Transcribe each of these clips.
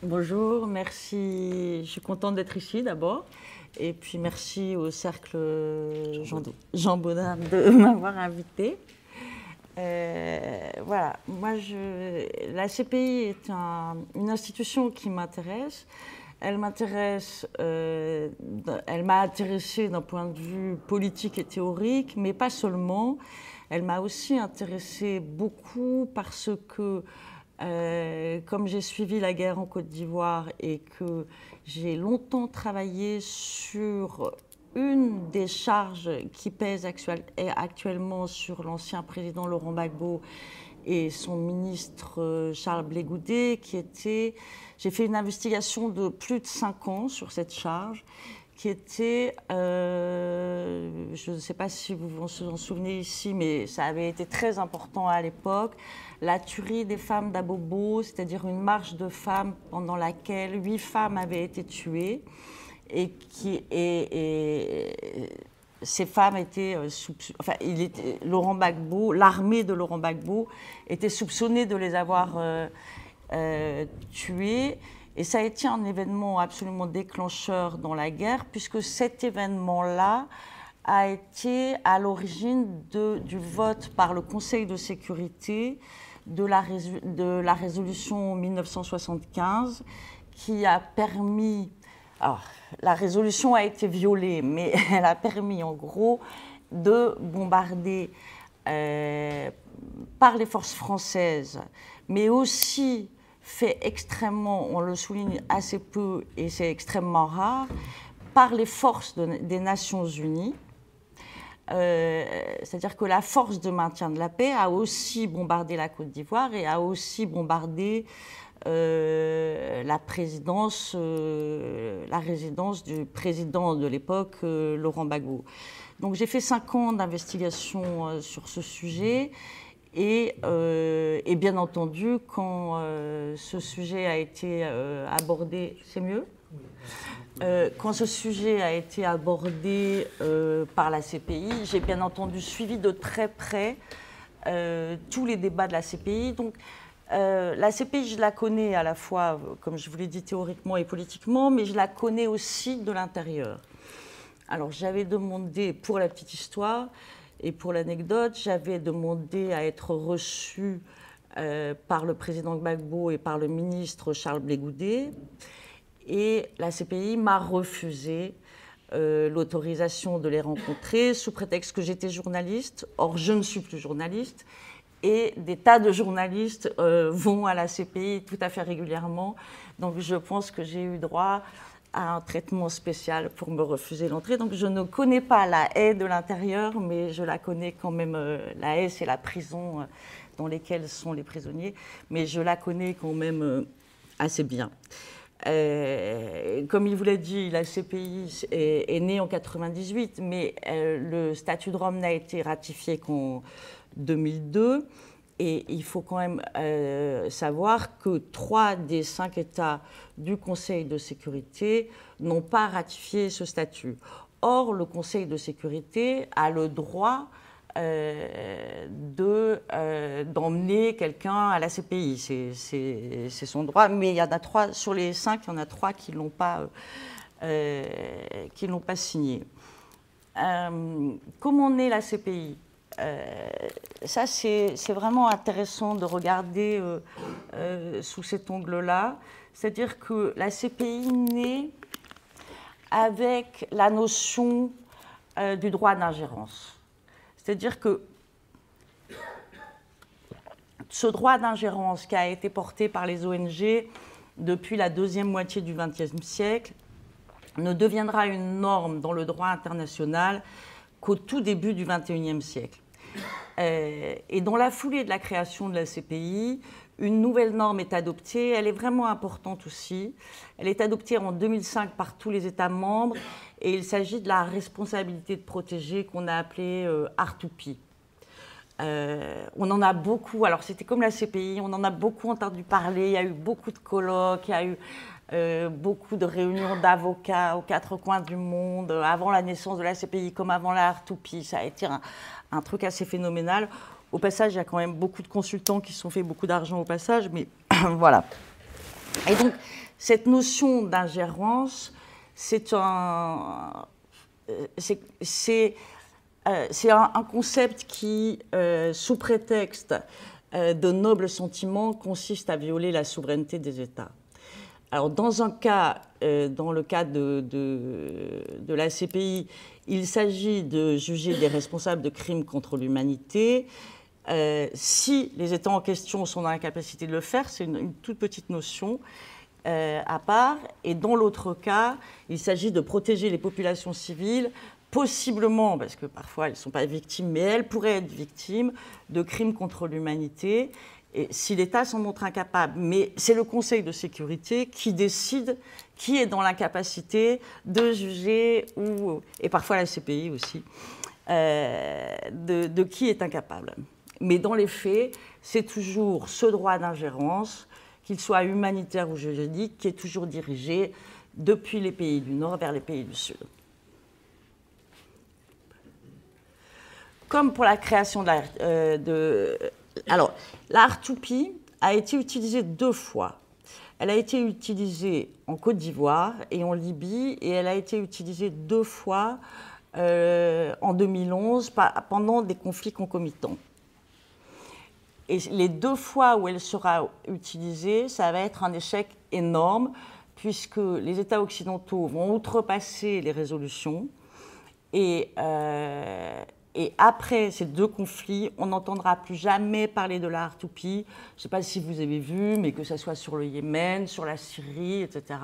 Bonjour, merci. Je suis contente d'être ici d'abord. Et puis merci au Cercle Jean Baudin de m'avoir invitée. Voilà, la CPI est une institution qui m'intéresse. Elle m'a intéressée d'un point de vue politique et théorique, mais pas seulement. Elle m'a aussi intéressée beaucoup parce que comme j'ai suivi la guerre en Côte d'Ivoire et que j'ai longtemps travaillé sur une des charges qui pèsent actuellement sur l'ancien président Laurent Gbagbo et son ministre Charles Blé Goudé, j'ai fait une investigation de plus de 5 ans sur cette charge, qui était, je ne sais pas si vous vous en souvenez ici, mais ça avait été très important à l'époque, la tuerie des femmes d'Abobo, c'est-à-dire une marche de femmes pendant laquelle 8 femmes avaient été tuées et ces femmes étaient Laurent Gbagbo, l'armée de Laurent Gbagbo était soupçonnée de les avoir tuées. Et ça a été un événement absolument déclencheur dans la guerre, puisque cet événement-là a été à l'origine du vote par le Conseil de sécurité de la résolution 1975, qui a permis... Alors, la résolution a été violée, mais elle a permis en gros de bombarder par les forces françaises, mais aussi fait extrêmement, on le souligne assez peu et c'est extrêmement rare, par les forces des Nations Unies. C'est-à-dire que la force de maintien de la paix a aussi bombardé la Côte d'Ivoire et a aussi bombardé la résidence du président de l'époque, Laurent Gbagbo. Donc j'ai fait 5 ans d'investigation sur ce sujet. Et bien entendu, quand ce sujet a été abordé, c'est mieux ? Quand ce sujet a été abordé par la CPI, j'ai bien entendu suivi de très près tous les débats de la CPI. Donc, la CPI, je la connais à la fois, comme je vous l'ai dit, théoriquement et politiquement, mais je la connais aussi de l'intérieur. Alors, j'avais demandé, pour la petite histoire, et pour l'anecdote, j'avais demandé à être reçue par le président Gbagbo et par le ministre Charles Blé Goudé. Et la CPI m'a refusé l'autorisation de les rencontrer sous prétexte que j'étais journaliste. Or, je ne suis plus journaliste. Et des tas de journalistes vont à la CPI tout à fait régulièrement. Donc, je pense que j'ai eu droit à un traitement spécial pour me refuser l'entrée. Donc je ne connais pas la haie de l'intérieur, mais je la connais quand même. La haie, c'est la prison dans laquelle sont les prisonniers, mais je la connais quand même assez bien. Comme il vous l'a dit, la CPI est née en 1998, mais le statut de Rome n'a été ratifié qu'en 2002. Et il faut quand même savoir que 3 des 5 États du Conseil de sécurité n'ont pas ratifié ce statut. Or, le Conseil de sécurité a le droit d'emmener quelqu'un à la CPI. C'est son droit, mais il y en a 3, sur les 5, il y en a 3 qui ne l'ont pas signé. Comment naît la CPI ? Ça, c'est vraiment intéressant de regarder sous cet angle-là. C'est-à-dire que la CPI naît avec la notion du droit d'ingérence. C'est-à-dire que ce droit d'ingérence qui a été porté par les ONG depuis la deuxième moitié du XXe siècle ne deviendra une norme dans le droit international qu'au tout début du XXIe siècle. Et dans la foulée de la création de la CPI, une nouvelle norme est adoptée. Elle est vraiment importante aussi. Elle est adoptée en 2005 par tous les États membres et il s'agit de la responsabilité de protéger qu'on a appelée R2P. On en a beaucoup, alors c'était comme la CPI, on en a beaucoup entendu parler, il y a eu beaucoup de colloques, il y a eu beaucoup de réunions d'avocats aux 4 coins du monde, avant la naissance de la CPI comme avant la R2P. Ça a été un truc assez phénoménal. Au passage, il y a quand même beaucoup de consultants qui se sont fait beaucoup d'argent au passage, mais voilà. Et donc, cette notion d'ingérence, c'est un concept qui, sous prétexte de nobles sentiments, consiste à violer la souveraineté des États. Alors, dans le cas de la CPI, il s'agit de juger des responsables de crimes contre l'humanité. Si les États en question sont dans l'incapacité de le faire, c'est une toute petite notion à part. Et dans l'autre cas, il s'agit de protéger les populations civiles, possiblement, parce que parfois elles ne sont pas victimes, mais elles pourraient être victimes de crimes contre l'humanité. Et si l'État s'en montre incapable, mais c'est le Conseil de sécurité qui décide qui est dans l'incapacité de juger, et parfois la CPI aussi, de qui est incapable. Mais dans les faits, c'est toujours ce droit d'ingérence, qu'il soit humanitaire ou juridique, qui est toujours dirigé depuis les pays du Nord vers les pays du Sud. Comme pour la création alors, la R2P a été utilisée 2 fois. Elle a été utilisée en Côte d'Ivoire et en Libye, et elle a été utilisée 2 fois en 2011 pendant des conflits concomitants. Et les 2 fois où elle sera utilisée, ça va être un échec énorme, puisque les États occidentaux vont outrepasser les résolutions, et après ces 2 conflits, on n'entendra plus jamais parler de la R2P. Je ne sais pas si vous avez vu, mais que ce soit sur le Yémen, sur la Syrie, etc.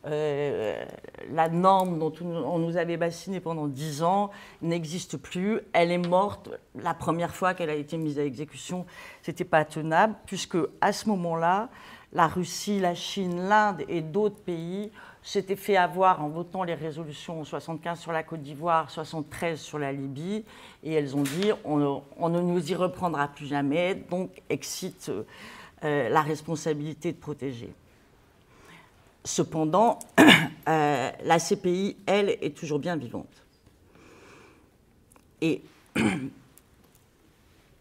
La norme dont on nous avait bassiné pendant 10 ans n'existe plus. Elle est morte. La première fois qu'elle a été mise à exécution, ce n'était pas tenable, puisque à ce moment-là, la Russie, la Chine, l'Inde et d'autres pays s'étaient fait avoir en votant les résolutions en 75 sur la Côte d'Ivoire, 73 sur la Libye, et elles ont dit on ne nous y reprendra plus jamais, donc excite la responsabilité de protéger. Cependant, la CPI, elle, est toujours bien vivante. Et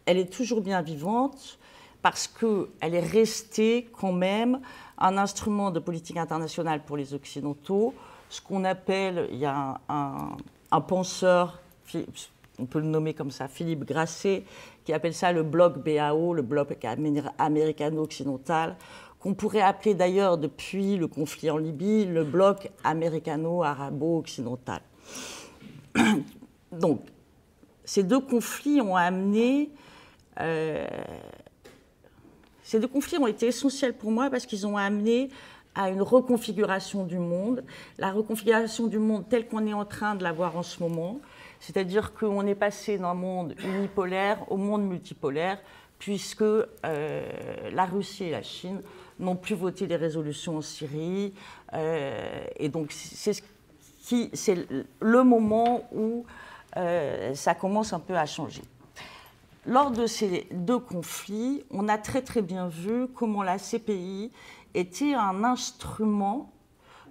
elle est toujours bien vivante parce qu'elle est restée quand même un instrument de politique internationale pour les Occidentaux, ce qu'on appelle, il y a un penseur, on peut le nommer comme ça, Philippe Grasset, qui appelle ça le bloc BAO, le bloc américano-occidental, qu'on pourrait appeler d'ailleurs depuis le conflit en Libye le bloc américano-arabo-occidental. Donc, ces 2 conflits ont amené... Ces 2 conflits ont été essentiels pour moi parce qu'ils ont amené à une reconfiguration du monde, la reconfiguration du monde telle qu'on est en train de la voir en ce moment, c'est-à-dire qu'on est passé d'un monde unipolaire au monde multipolaire, puisque la Russie et la Chine n'ont plus voté les résolutions en Syrie, et donc c'est le moment où ça commence un peu à changer. Lors de ces 2 conflits, on a très bien vu comment la CPI était un instrument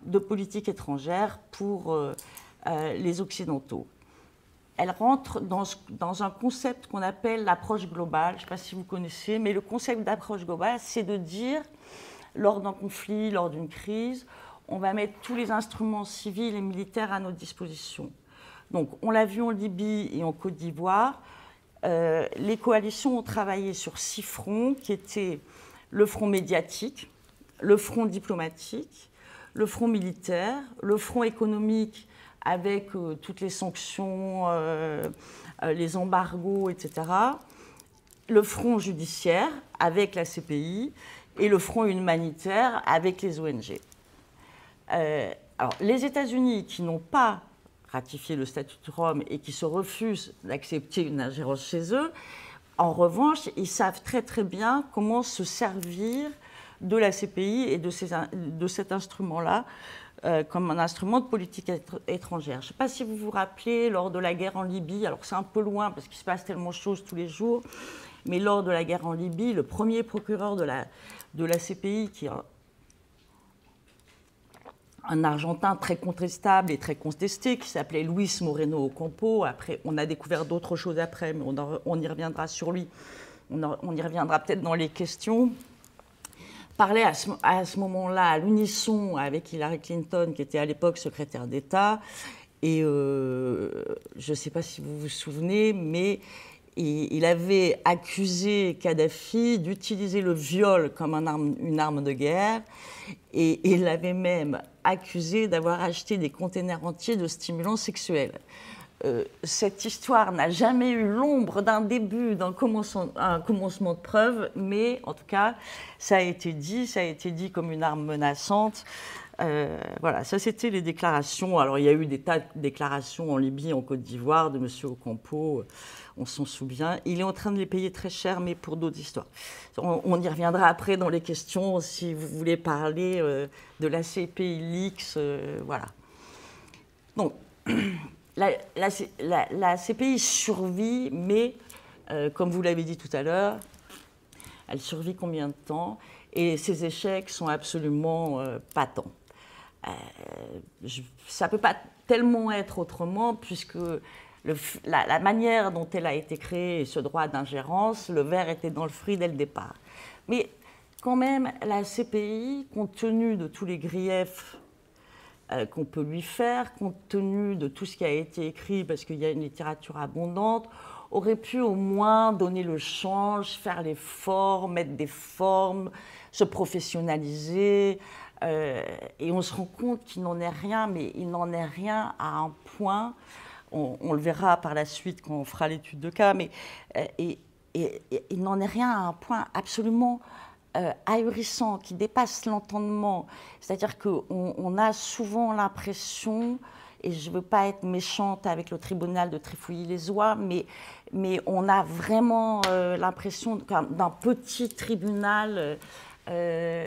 de politique étrangère pour les Occidentaux. Elle rentre dans un concept qu'on appelle l'approche globale. Je ne sais pas si vous connaissez, mais le concept d'approche globale, c'est de dire, lors d'un conflit, lors d'une crise, on va mettre tous les instruments civils et militaires à notre disposition. Donc, on l'a vu en Libye et en Côte d'Ivoire. Les coalitions ont travaillé sur 6 fronts, qui étaient le front médiatique, le front diplomatique, le front militaire, le front économique avec toutes les sanctions, les embargos, etc., le front judiciaire avec la CPI et le front humanitaire avec les ONG. Alors, les États-Unis, qui n'ont pas ratifié le statut de Rome et qui se refusent d'accepter une ingérence chez eux, en revanche, ils savent très bien comment se servir de la CPI et de cet instrument-là comme un instrument de politique étrangère. Je ne sais pas si vous vous rappelez, lors de la guerre en Libye, alors c'est un peu loin parce qu'il se passe tellement de choses tous les jours, mais lors de la guerre en Libye, le premier procureur de la CPI, qui est un Argentin très contestable et très contesté, qui s'appelait Luis Moreno Ocampo. Après, on a découvert d'autres choses après, mais on y reviendra sur lui. On y reviendra peut-être dans les questions. parlait à ce moment-là à l'unisson avec Hillary Clinton, qui était à l'époque secrétaire d'État. Et je ne sais pas si vous vous souvenez, mais il avait accusé Kadhafi d'utiliser le viol comme une arme de guerre. Et il l'avait même accusé d'avoir acheté des containers entiers de stimulants sexuels. Cette histoire n'a jamais eu l'ombre d'un début, un commencement de preuve, mais en tout cas, ça a été dit comme une arme menaçante. Voilà, ça c'était les déclarations. Alors il y a eu des tas de déclarations en Libye, en Côte d'Ivoire, de M. Ocampo, on s'en souvient. Il est en train de les payer très cher, mais pour d'autres histoires. On y reviendra après dans les questions, si vous voulez parler de la CPI Leaks, voilà. Donc, la CPI survit, mais comme vous l'avez dit tout à l'heure, elle survit combien de temps? Et ses échecs sont absolument patents. Ça ne peut pas tellement être autrement, puisque la manière dont elle a été créée, ce droit d'ingérence, le ver était dans le fruit dès le départ. Mais quand même, la CPI, compte tenu de tous les griefs qu'on peut lui faire, compte tenu de tout ce qui a été écrit, parce qu'il y a une littérature abondante, aurait pu au moins donner le change, faire l'effort, mettre des formes, se professionnaliser. Et on se rend compte qu'il n'en est rien, mais il n'en est rien à un point, on le verra par la suite quand on fera l'étude de cas, mais il n'en est rien à un point absolument ahurissant, qui dépasse l'entendement. C'est-à-dire qu'on a souvent l'impression, et je ne veux pas être méchante avec le tribunal de Trifouilly-les-Oies, mais on a vraiment l'impression d'un petit tribunal. Mais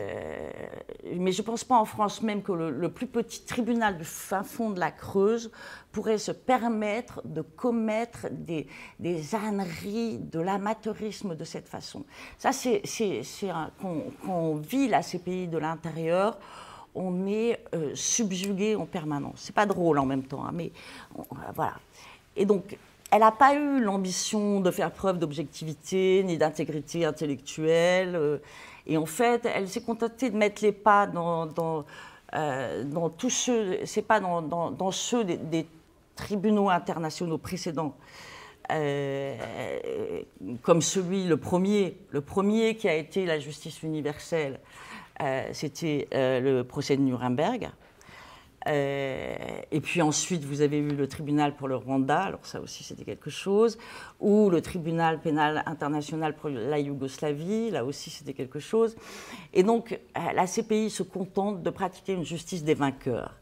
je ne pense pas en France même que le plus petit tribunal du fin fond de la Creuse pourrait se permettre de commettre des âneries, de l'amateurisme de cette façon. Ça, quand on vit la CPI de l'intérieur, on est subjugué en permanence. C'est pas drôle en même temps, hein, mais voilà. Et donc, elle n'a pas eu l'ambition de faire preuve d'objectivité ni d'intégrité intellectuelle. Et en fait, elle s'est contentée de mettre les pas dans tous ceux, c'est pas dans ceux des tribunaux internationaux précédents, comme le premier qui a été la justice universelle, c'était le procès de Nuremberg. Et puis ensuite, vous avez eu le tribunal pour le Rwanda, alors ça aussi c'était quelque chose, ou le tribunal pénal international pour la Yougoslavie, là aussi c'était quelque chose. Et donc la CPI se contente de pratiquer une justice des vainqueurs,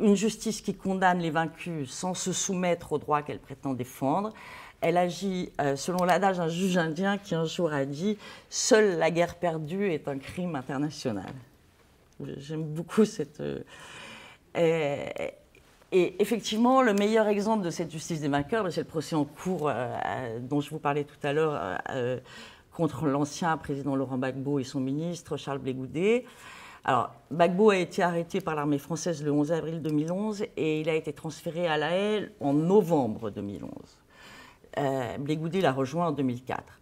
une justice qui condamne les vaincus sans se soumettre aux droits qu'elle prétend défendre. Elle agit selon l'adage d'un juge indien qui un jour a dit « Seule la guerre perdue est un crime international ». J'aime beaucoup cette... Et effectivement, le meilleur exemple de cette justice des vainqueurs, c'est le procès en cours dont je vous parlais tout à l'heure contre l'ancien président Laurent Gbagbo et son ministre Charles Blé Goudet. Alors, Gbagbo a été arrêté par l'armée française le 11 avril 2011 et il a été transféré à La Haye en novembre 2011. Blé Goudet l'a rejoint en 2004.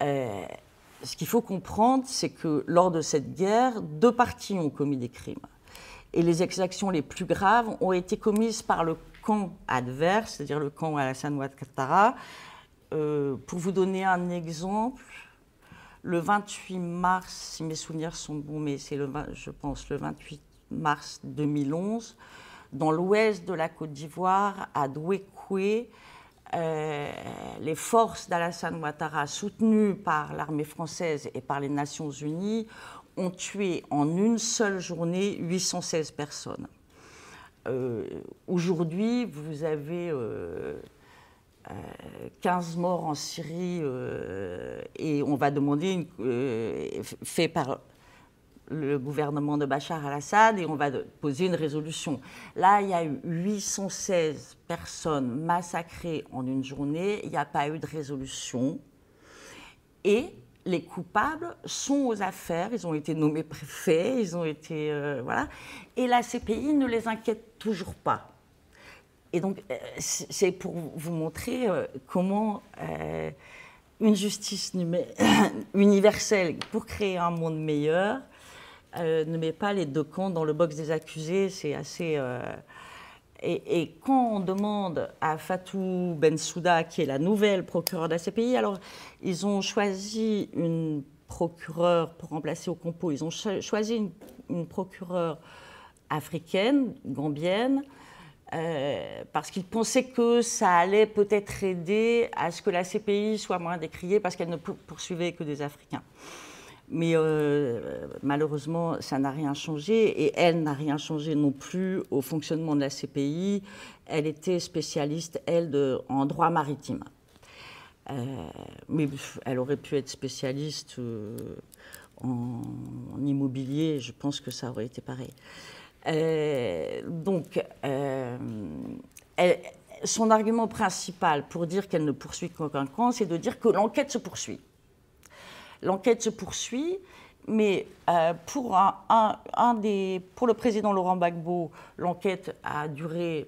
Ce qu'il faut comprendre, c'est que lors de cette guerre, deux parties ont commis des crimes. Et les exactions les plus graves ont été commises par le camp adverse, c'est-à-dire le camp Alassane Ouattara. Pour vous donner un exemple, le 28 mars, si mes souvenirs sont bons, mais c'est je pense le 28 mars 2011, dans l'ouest de la Côte d'Ivoire, à Douékoué, les forces d'Alassane Ouattara, soutenues par l'armée française et par les Nations Unies, ont tué en une seule journée 816 personnes. Aujourd'hui, vous avez 15 morts en Syrie et on va demander, fait par le gouvernement de Bachar al-Assad, et on va poser une résolution. Là, il y a eu 816 personnes massacrées en une journée, il n'y a pas eu de résolution. Et les coupables sont aux affaires, ils ont été nommés préfets, ils ont été... voilà. Et la CPI ne les inquiète toujours pas. Et donc, c'est pour vous montrer comment une justice universelle pour créer un monde meilleur ne met pas les deux camps dans le box des accusés. C'est assez... Et quand on demande à Fatou Bensouda, qui est la nouvelle procureure de la CPI, alors ils ont choisi une procureure pour remplacer Okompo, ils ont choisi une procureure africaine, gambienne, parce qu'ils pensaient que ça allait peut-être aider à ce que la CPI soit moins décriée parce qu'elle ne poursuivait que des Africains. Mais malheureusement, ça n'a rien changé et elle n'a rien changé non plus au fonctionnement de la CPI. Elle était spécialiste, elle, en droit maritime. Mais elle aurait pu être spécialiste en immobilier, je pense que ça aurait été pareil. Son argument principal pour dire qu'elle ne poursuit qu'aucun camp, c'est de dire que l'enquête se poursuit. L'enquête se poursuit, mais pour le président Laurent Gbagbo, l'enquête a duré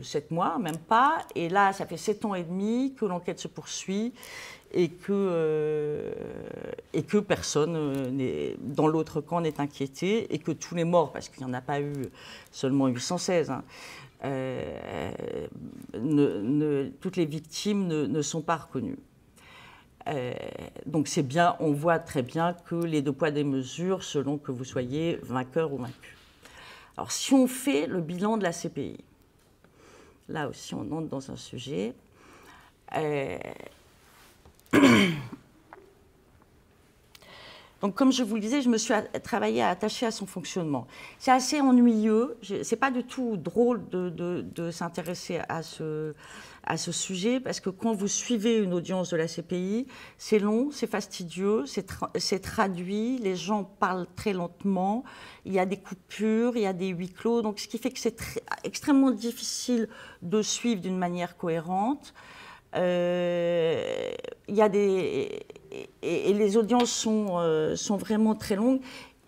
7 mois, même pas. Et là, ça fait 7 ans et demi que l'enquête se poursuit et que personne dans l'autre camp n'est inquiété et que tous les morts, parce qu'il n'y en a pas eu seulement 816, hein, toutes les victimes ne sont pas reconnues. Donc c'est bien, on voit très bien que les deux poids des mesures selon que vous soyez vainqueur ou vaincu. Alors si on fait le bilan de la CPI, là aussi on entre dans un sujet. Donc, comme je vous le disais, je me suis attachée à son fonctionnement. C'est assez ennuyeux, c'est pas du tout drôle de s'intéresser à ce sujet, parce que quand vous suivez une audience de la CPI, c'est long, c'est fastidieux, c'est traduit, les gens parlent très lentement, il y a des coupures, il y a des huis clos, donc ce qui fait que c'est extrêmement difficile de suivre d'une manière cohérente. Il y a et les audiences sont vraiment très longues.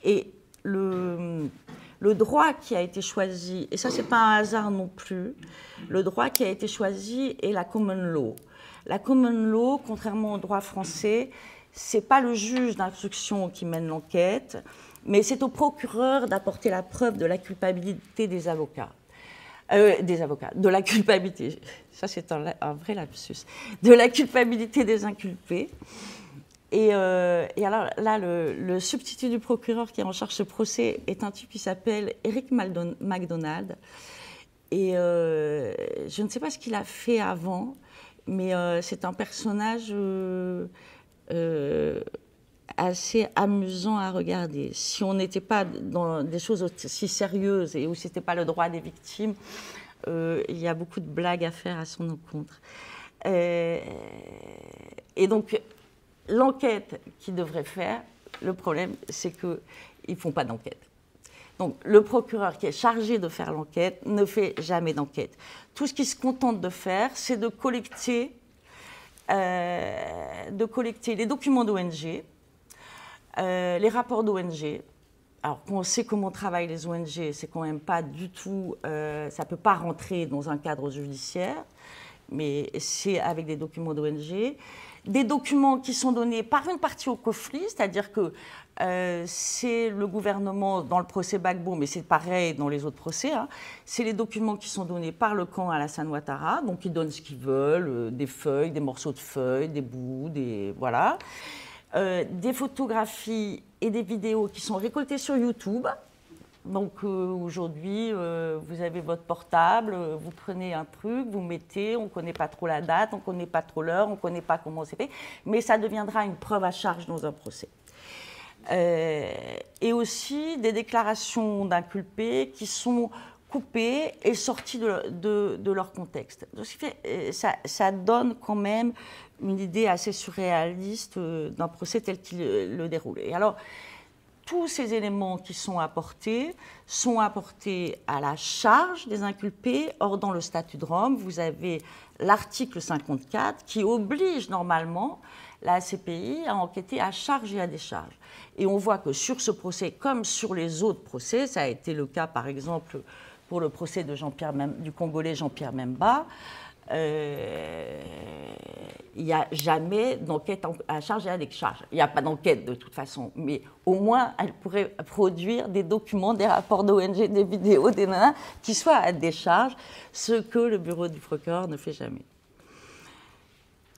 Et le droit qui a été choisi, et ça, c'est pas un hasard non plus, le droit qui a été choisi est la common law. La common law, contrairement au droit français, c'est pas le juge d'instruction qui mène l'enquête, mais c'est au procureur d'apporter la preuve de la culpabilité des avocats. De la culpabilité, ça c'est un vrai lapsus, de la culpabilité des inculpés. Et alors là, le substitut du procureur qui est en charge de ce procès est un type qui s'appelle Eric MacDonald. Et je ne sais pas ce qu'il a fait avant, mais c'est un personnage assez amusant à regarder. Si on n'était pas dans des choses aussi sérieuses et où ce n'était pas le droit des victimes, il y a beaucoup de blagues à faire à son encontre. Et donc, l'enquête qu'ils devraient faire, le problème, c'est qu'ils ne font pas d'enquête. Donc, le procureur qui est chargé de faire l'enquête ne fait jamais d'enquête. Tout ce qu'il se contente de faire, c'est de collecter les documents d'ONG, les rapports d'ONG. Alors, quand on sait comment travaillent les ONG, c'est quand même pas du tout... ça ne peut pas rentrer dans un cadre judiciaire, mais c'est avec des documents d'ONG. Des documents qui sont donnés par une partie au conflit, c'est-à-dire que c'est le gouvernement dans le procès Gbagbo, mais c'est pareil dans les autres procès, hein, c'est les documents qui sont donnés par le camp Alassane Ouattara, donc ils donnent ce qu'ils veulent, des feuilles, des morceaux de feuilles, des bouts, voilà. Des photographies et des vidéos qui sont récoltées sur YouTube. Donc aujourd'hui, vous avez votre portable, vous prenez un truc, vous mettez, on ne connaît pas trop la date, on ne connaît pas trop l'heure, on ne connaît pas comment c'est fait, mais ça deviendra une preuve à charge dans un procès. Et aussi des déclarations d'inculpés qui sont coupées et sorties de leur contexte. Donc, ça donne quand même une idée assez surréaliste d'un procès tel qu'il le déroule. Et alors, tous ces éléments qui sont apportés à la charge des inculpés. Or, dans le statut de Rome, vous avez l'article 54 qui oblige normalement la CPI à enquêter à charge et à décharge. Et on voit que sur ce procès, comme sur les autres procès, ça a été le cas par exemple pour le procès de du Congolais Jean-Pierre Memba, il n'y a jamais d'enquête à charge et à décharge. Il n'y a pas d'enquête de toute façon, mais au moins elle pourrait produire des documents, des rapports d'ONG, des vidéos, des nanas, qui soient à décharge, ce que le bureau du procureur ne fait jamais.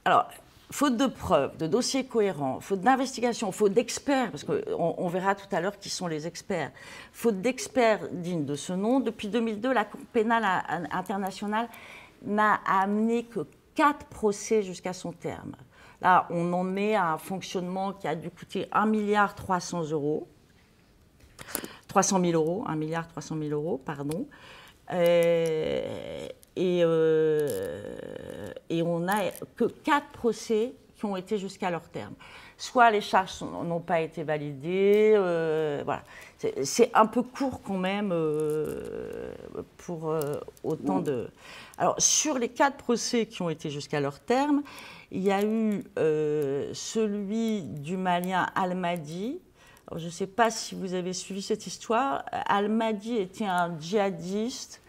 Alors, faute de preuves, de dossiers cohérents, faute d'investigation, faute d'experts, parce qu'on verra tout à l'heure qui sont les experts, faute d'experts dignes de ce nom, depuis 2002, la Cour pénale internationale n'a amené que 4 procès jusqu'à son terme. Là, on en est à un fonctionnement qui a dû coûter 1,3 milliard 300 000 euros, 1,3 milliard euros, pardon. Et on n'a que 4 procès qui ont été jusqu'à leur terme. Soit les charges n'ont pas été validées, voilà. C'est un peu court quand même pour autant de... Alors, sur les 4 procès qui ont été jusqu'à leur terme, il y a eu celui du Malien Al-Mahdi. Alors, je ne sais pas si vous avez suivi cette histoire. Al-Mahdi était un djihadiste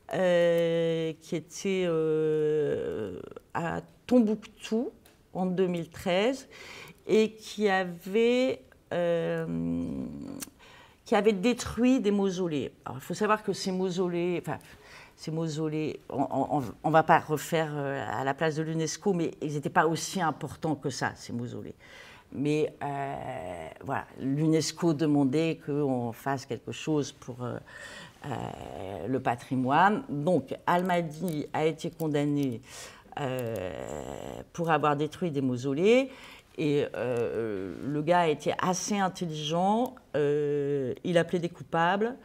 qui était à Tombouctou en 2013 et qui avait détruit des mausolées. Alors, il faut savoir que ces mausolées, on ne va pas refaire à la place de l'UNESCO, mais ils n'étaient pas aussi importants que ça, ces mausolées. Mais voilà, l'UNESCO demandait qu'on fasse quelque chose pour le patrimoine. Donc, Al-Mahdi a été condamné pour avoir détruit des mausolées. Et le gars a été assez intelligent. Il a plaidé coupable.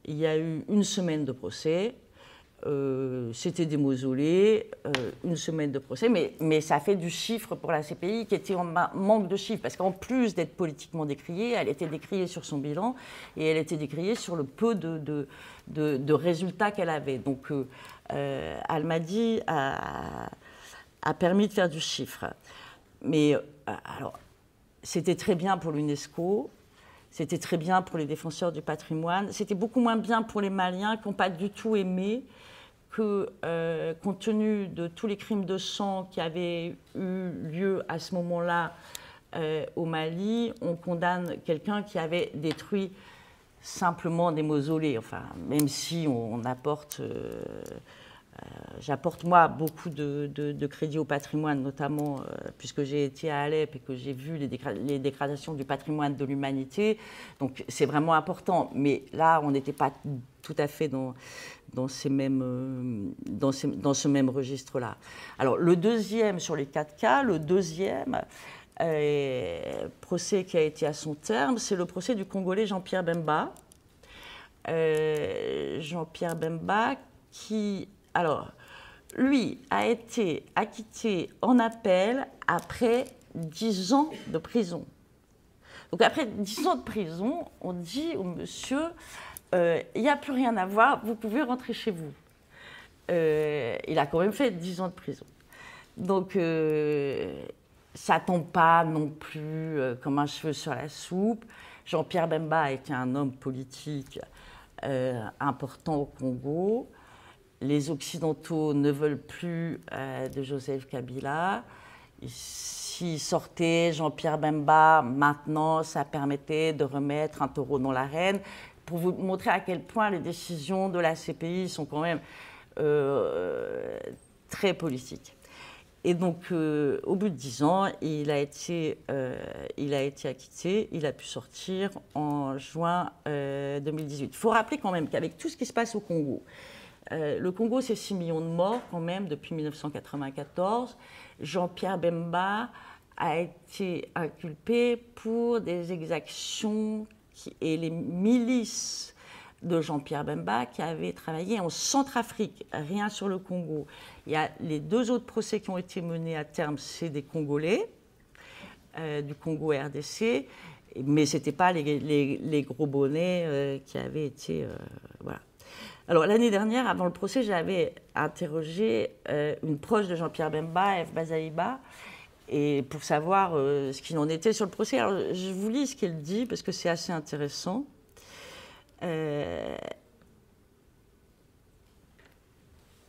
Il y a eu 1 semaine de procès. C'était des mausolées, 1 semaine de procès, mais ça fait du chiffre pour la CPI qui était en manque de chiffres, parce qu'en plus d'être politiquement décriée, elle était décriée sur son bilan et elle était décriée sur le peu de résultats qu'elle avait. Donc Al-Mahdi a permis de faire du chiffre. Mais alors, c'était très bien pour l'UNESCO, c'était très bien pour les défenseurs du patrimoine, c'était beaucoup moins bien pour les Maliens qui n'ont pas du tout aimé que, compte tenu de tous les crimes de sang qui avaient eu lieu à ce moment-là au Mali, on condamne quelqu'un qui avait détruit simplement des mausolées. Enfin, même si on apporte... j'apporte, moi, beaucoup de crédit au patrimoine, notamment puisque j'ai été à Alep et que j'ai vu les dégradations du patrimoine de l'humanité. Donc, c'est vraiment important. Mais là, on n'était pas tout à fait dans ce même registre-là. Alors, le deuxième, sur les 4 cas, le deuxième procès qui a été à son terme, c'est le procès du Congolais Jean-Pierre Bemba. Jean-Pierre Bemba qui... Alors, lui a été acquitté en appel après 10 ans de prison. Donc après 10 ans de prison, on dit au monsieur, il n'y a plus rien à voir, vous pouvez rentrer chez vous. Il a quand même fait 10 ans de prison. Donc ça ne tombe pas non plus comme un cheveu sur la soupe. Jean-Pierre Bemba a été un homme politique important au Congo. Les Occidentaux ne veulent plus de Joseph Kabila. S'il sortait Jean-Pierre Bemba, maintenant, ça permettait de remettre un taureau dans l'arène. Pour vous montrer à quel point les décisions de la CPI sont quand même très politiques. Et donc, au bout de 10 ans, il a été acquitté. Il a pu sortir en juin 2018. Il faut rappeler quand même qu'avec tout ce qui se passe au Congo, le Congo, c'est 6 millions de morts quand même depuis 1994. Jean-Pierre Bemba a été inculpé pour des exactions et les milices de Jean-Pierre Bemba qui avaient travaillé en Centrafrique, rien sur le Congo. Il y a les 2 autres procès qui ont été menés à terme, c'est des Congolais, du Congo RDC, mais ce n'étaient pas les gros bonnets qui avaient été... voilà. Alors, l'année dernière, avant le procès, j'avais interrogé une proche de Jean-Pierre Bemba, F. Bazaïba, et pour savoir ce qu'il en était sur le procès. Alors, je vous lis ce qu'elle dit, parce que c'est assez intéressant.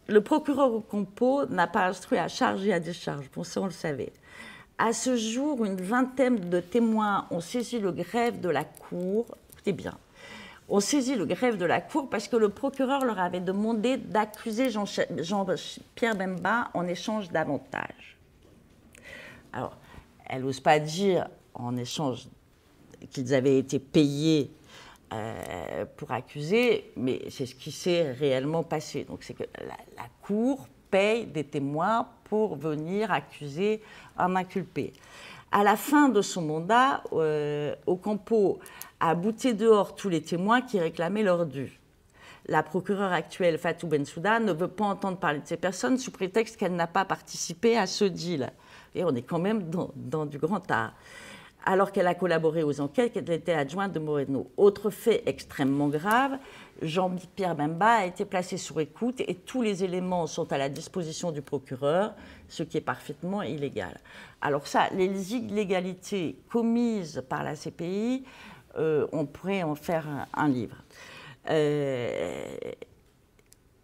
le procureur Ocampo n'a pas instruit à charge et à décharge. Bon, ça, on le savait. À ce jour, une vingtaine de témoins ont saisi le greffe de la Cour. Écoutez bien. Ont saisi le greffe de la Cour parce que le procureur leur avait demandé d'accuser Jean-Pierre Bemba en échange d'avantages. Alors, elle n'ose pas dire en échange qu'ils avaient été payés pour accuser, mais c'est ce qui s'est réellement passé. Donc, c'est que la Cour paye des témoins pour venir accuser un inculpé. À la fin de son mandat, Ocampo a bouté dehors tous les témoins qui réclamaient leur dû. La procureure actuelle, Fatou Bensouda, ne veut pas entendre parler de ces personnes sous prétexte qu'elle n'a pas participé à ce deal. Et on est quand même dans du grand art. Alors qu'elle a collaboré aux enquêtes, qu'elle était adjointe de Moreno. Autre fait extrêmement grave, Jean-Pierre Bemba a été placé sur écoute et tous les éléments sont à la disposition du procureur, ce qui est parfaitement illégal. Alors ça, les illégalités commises par la CPI, on pourrait en faire un livre.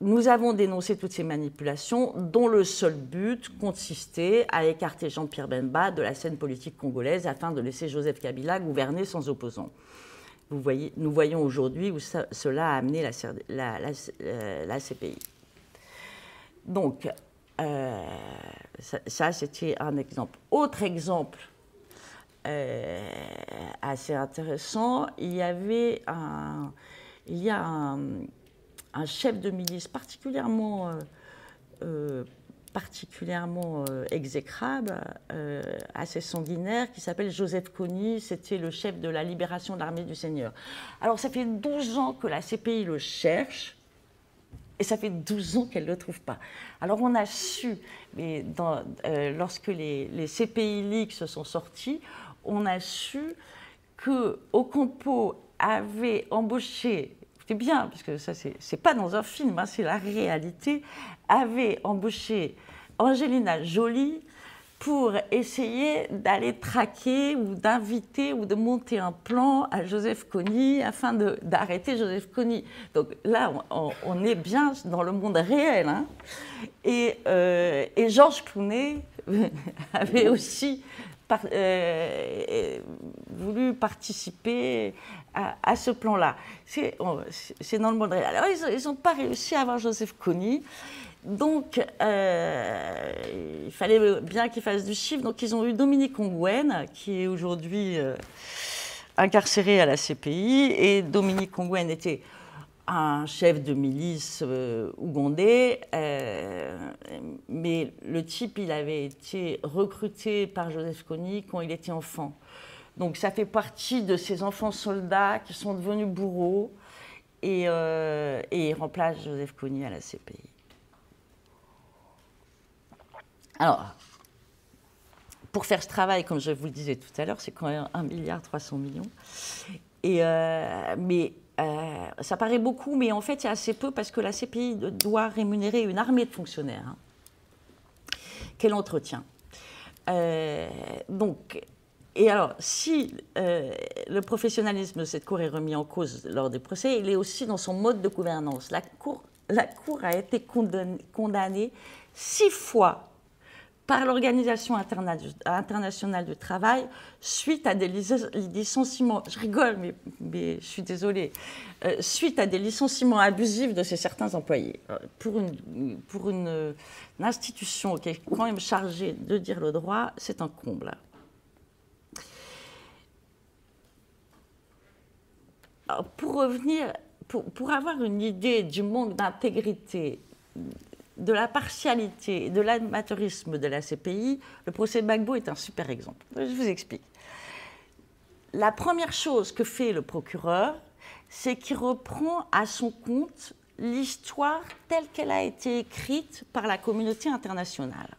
Nous avons dénoncé toutes ces manipulations dont le seul but consistait à écarter Jean-Pierre Bemba de la scène politique congolaise afin de laisser Joseph Kabila gouverner sans opposant. Nous voyons aujourd'hui où cela a amené la CPI. Donc, ça c'était un exemple. Autre exemple assez intéressant, il y a un chef de milice particulièrement exécrable, assez sanguinaire, qui s'appelle Joseph Kony. C'était le chef de la libération de l'armée du Seigneur. Alors, ça fait 12 ans que la CPI le cherche, et ça fait 12 ans qu'elle ne le trouve pas. Alors, on a su, mais lorsque les CPI Leaks se sont sortis, on a su que Ocampo avait embauché, écoutez bien, parce que ça, c'est pas dans un film, hein, c'est la réalité, avait embauché Angelina Jolie pour essayer d'aller traquer ou d'inviter ou de monter un plan à Joseph Kony afin d'arrêter Joseph Kony. Donc là, on est bien dans le monde réel. Hein. Et Georges Clooney avait aussi voulu participer à ce plan-là. C'est dans le monde réel. Alors, ils n'ont pas réussi à avoir Joseph Kony. Donc, il fallait bien qu'ils fassent du chiffre. Donc, ils ont eu Dominique Ongwen, qui est aujourd'hui incarcéré à la CPI. Et Dominique Ongwen était un chef de milice ougandais. Mais le type, il avait été recruté par Joseph Kony quand il était enfant. Donc, ça fait partie de ces enfants soldats qui sont devenus bourreaux. Et il remplace Joseph Kony à la CPI. Alors, pour faire ce travail, comme je vous le disais tout à l'heure, c'est quand même 1,3 milliard. Mais ça paraît beaucoup, mais en fait, il y a assez peu parce que la CPI doit rémunérer une armée de fonctionnaires qu'elle entretient. Donc, et alors, si le professionnalisme de cette Cour est remis en cause lors des procès, il est aussi dans son mode de gouvernance. La Cour a été condamnée 6 fois par l'Organisation internationale du travail suite à des licenciements, je rigole, mais je suis désolée, suite à des licenciements abusifs de certains employés. Pour une institution qui est quand même chargée de dire le droit, c'est un comble. Alors, pour revenir, pour avoir une idée du manque d'intégrité, de la partialité et de l'amateurisme de la CPI, le procès Gbagbo est un super exemple. Je vous explique. La première chose que fait le procureur, c'est qu'il reprend à son compte l'histoire telle qu'elle a été écrite par la communauté internationale.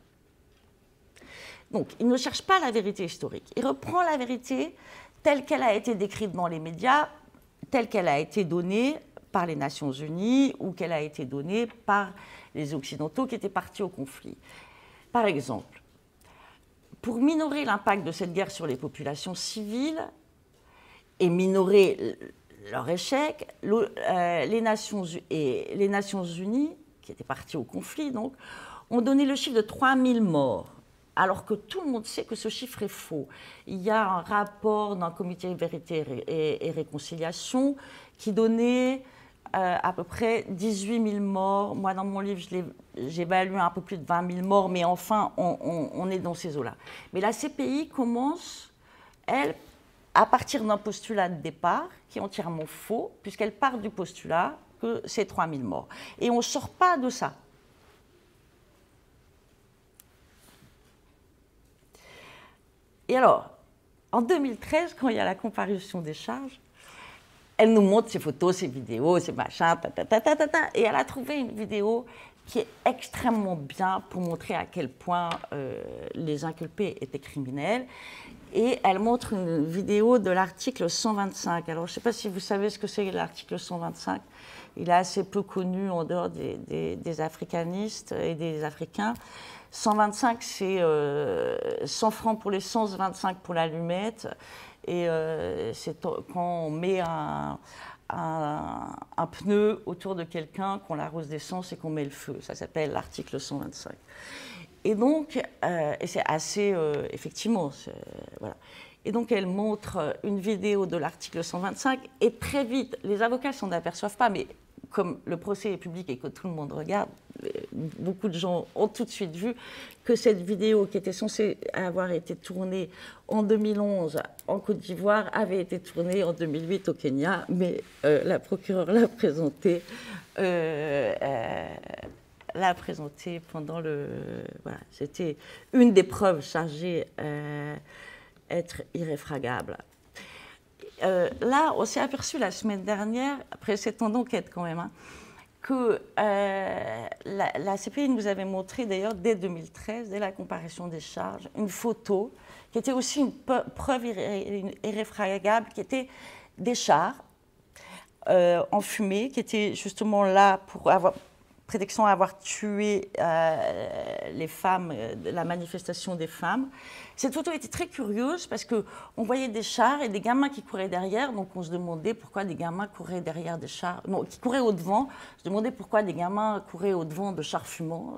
Donc, il ne cherche pas la vérité historique. Il reprend la vérité telle qu'elle a été décrite dans les médias, telle qu'elle a été donnée par les Nations Unies ou qu'elle a été donnée par les Occidentaux qui étaient partis au conflit. Par exemple, pour minorer l'impact de cette guerre sur les populations civiles et minorer leur échec, les Nations Unies, qui étaient partis au conflit, donc, ont donné le chiffre de 3000 morts, alors que tout le monde sait que ce chiffre est faux. Il y a un rapport d'un comité Vérité et Réconciliation qui donnait à peu près 18 000 morts. Moi, dans mon livre, j'ai évalué un peu plus de 20 000 morts, mais enfin, on est dans ces eaux-là. Mais la CPI commence, elle, à partir d'un postulat de départ qui est entièrement faux, puisqu'elle part du postulat que c'est 3 000 morts. Et on ne sort pas de ça. Et alors, en 2013, quand il y a la comparution des charges, elle nous montre ses photos, ses vidéos, ses machins, et elle a trouvé une vidéo qui est extrêmement bien pour montrer à quel point les inculpés étaient criminels. Et elle montre une vidéo de l'article 125. Alors, je ne sais pas si vous savez ce que c'est l'article 125. Il est assez peu connu en dehors des africanistes et des Africains. 125, c'est 100 francs pour l'essence, 25 pour l'allumette. Et c'est quand on met un pneu autour de quelqu'un, qu'on l'arrose d'essence et qu'on met le feu. Ça s'appelle l'article 125. Et donc, et c'est assez, effectivement, voilà. Et donc, elle montre une vidéo de l'article 125, et très vite, les avocats s'en aperçoivent pas, mais comme le procès est public et que tout le monde regarde, beaucoup de gens ont tout de suite vu que cette vidéo, qui était censée avoir été tournée en 2011 en Côte d'Ivoire, avait été tournée en 2008 au Kenya, mais la procureure l'a présentée. L'a présenté pendant le... Voilà, c'était une des preuves chargées être irréfragable. Là, on s'est aperçu la semaine dernière, après cette enquête quand même, hein, que la CPI nous avait montré d'ailleurs dès 2013, dès la comparution des charges, une photo qui était aussi une preuve irréfragable, qui était des chars enfumés, qui étaient justement là pour avoir... prédiction à avoir tué les femmes, la manifestation des femmes. Cette photo était très curieuse parce qu'on voyait des chars et des gamins qui couraient derrière, donc on se demandait pourquoi des gamins couraient derrière des chars, non, qui couraient au-devant, on se demandait pourquoi des gamins couraient au-devant de chars fumants,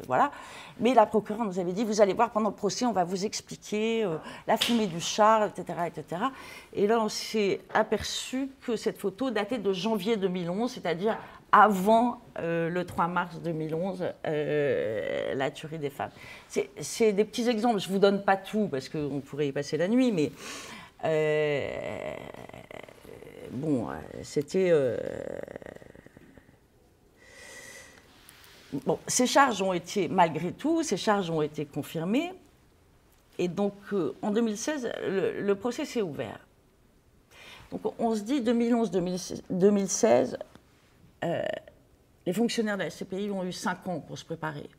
voilà. Mais la procureure nous avait dit, vous allez voir pendant le procès, on va vous expliquer la fumée du char, etc., etc. Et là, on s'est aperçu que cette photo datait de janvier 2011, c'est-à-dire avant le 3 mars 2011, la tuerie des femmes. C'est des petits exemples, je ne vous donne pas tout parce qu'on pourrait y passer la nuit, mais bon, c'était... Bon, ces charges ont été, malgré tout, ces charges ont été confirmées, et donc en 2016, le procès s'est ouvert. Donc on se dit 2011-2016, les fonctionnaires de la CPI ont eu 5 ans pour se préparer.